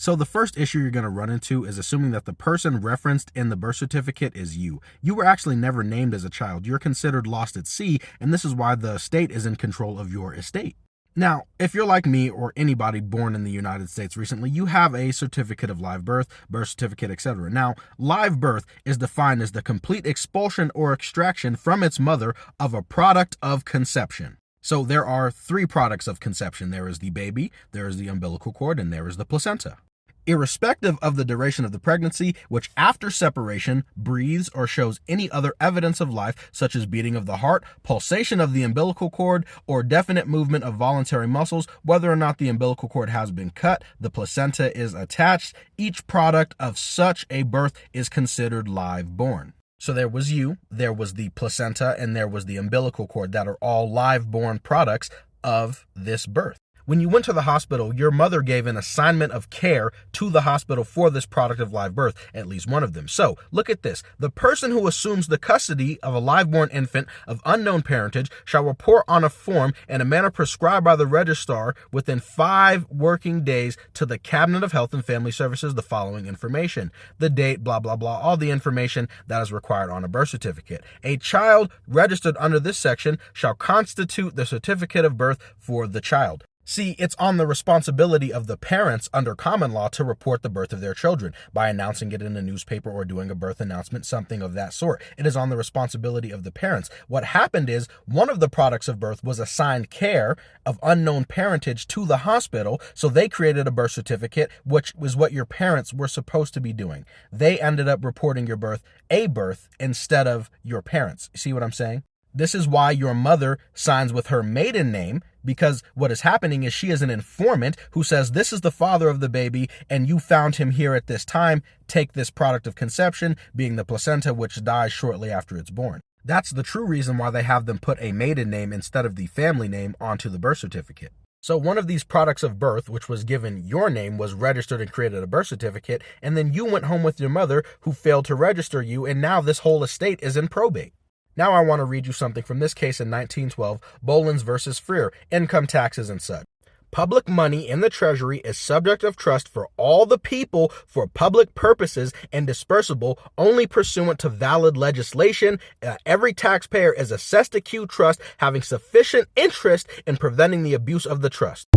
So the first issue you're going to run into is assuming that the person referenced in the birth certificate is you. You were actually never named as a child. You're considered lost at sea, and this is why the state is in control of your estate. Now, if you're like me or anybody born in the United States recently, you have a certificate of live birth, birth certificate, etc. Now, live birth is defined as the complete expulsion or extraction from its mother of a product of conception. So there are three products of conception. There is the baby, there is the umbilical cord, and there is the placenta. Irrespective of the duration of the pregnancy, which after separation breathes or shows any other evidence of life, such as beating of the heart, pulsation of the umbilical cord, or definite movement of voluntary muscles, whether or not the umbilical cord has been cut, the placenta is attached, each product of such a birth is considered live born. So there was you, there was the placenta, and there was the umbilical cord that are all live born products of this birth. When you went to the hospital, your mother gave an assignment of care to the hospital for this product of live birth, at least one of them. So look at this. The person who assumes the custody of a live-born infant of unknown parentage shall report on a form in a manner prescribed by the registrar within 5 working days to the Cabinet of Health and Family Services the following information: the date, blah, blah, blah, all the information that is required on a birth certificate. A child registered under this section shall constitute the certificate of birth for the child. See, it's on the responsibility of the parents under common law to report the birth of their children by announcing it in a newspaper or doing a birth announcement, something of that sort. It is on the responsibility of the parents. What happened is one of the products of birth was assigned care of unknown parentage to the hospital, so they created a birth certificate, which was what your parents were supposed to be doing. They ended up reporting your birth a birth instead of your parents. See what I'm saying? This is why your mother signs with her maiden name, because what is happening is she is an informant who says, this is the father of the baby, and you found him here at this time. Take this product of conception, being the placenta, which dies shortly after it's born. That's the true reason why they have them put a maiden name instead of the family name onto the birth certificate. So one of these products of birth, which was given your name, was registered and created a birth certificate, and then you went home with your mother who failed to register you, and now this whole estate is in probate. Now I want to read you something from this case in 1912, Bolins versus Freer, income taxes and such. Public money in the treasury is subject of trust for all the people for public purposes and dispersible only pursuant to valid legislation. Every taxpayer is assessed a Q trust having sufficient interest in preventing the abuse of the trust.